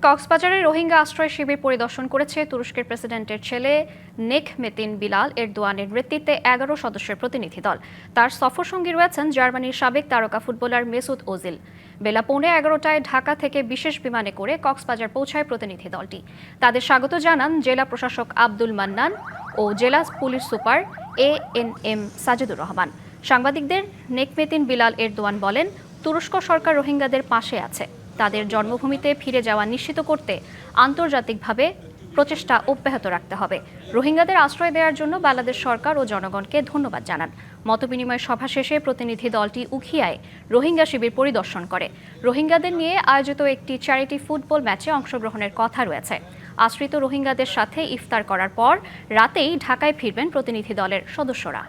কক্সবাজারে রোহিঙ্গা আশ্রয় শিবির পরিদর্শন করেছে তুরস্কের প্রেসিডেন্টের ছেলে নেখমেতিন বিলাল এরদোয়ানের নেতৃত্বে ১১ সদস্যের প্রতিনিধি দল। তার সফরসঙ্গী রয়েছেন জার্মানির সাবেক তারকা ফুটবলার মেসুত ওজিল। বেলা 11:15টায় ঢাকা থেকে বিশেষ বিমানে করে কক্সবাজার পৌঁছায় প্রতিনিধি দলটি। তাদের স্বাগত জানান জেলা প্রশাসক আব্দুল মান্নান ও জেলা police super ANM Sajidur Rahman. সাংবাদিকদের নেখমেতিন বিলাল এরদোয়ান বলেন, তুরস্ক সরকার রোহিঙ্গাদের পাশে আছে। তাদের জন্মভূমিতে ফিরে যাওয়া নিশ্চিত করতে আন্তর্জাতিকভাবে প্রচেষ্টা অব্যাহত রাখতে হবে। রোহিঙ্গাদের আশ্রয় দেওয়ার জন্য বাংলাদেশ সরকার ও জনগণকে ধন্যবাদ জানান। মতবিনিময় সভা শেষে প্রতিনিধি দলটি উখিয়ায় রোহিঙ্গা শিবির পরিদর্শন করে। রোহিঙ্গাদের নিয়ে আয়োজিত একটি চ্যারিটি ফুটবল ম্যাচে অংশগ্রহণের কথা রয়েছে। আশ্রিত রোহিঙ্গাদের সাথে ইফতার করার পর রাতেই ঢাকায় ফিরবেন প্রতিনিধি দলের সদস্যরা।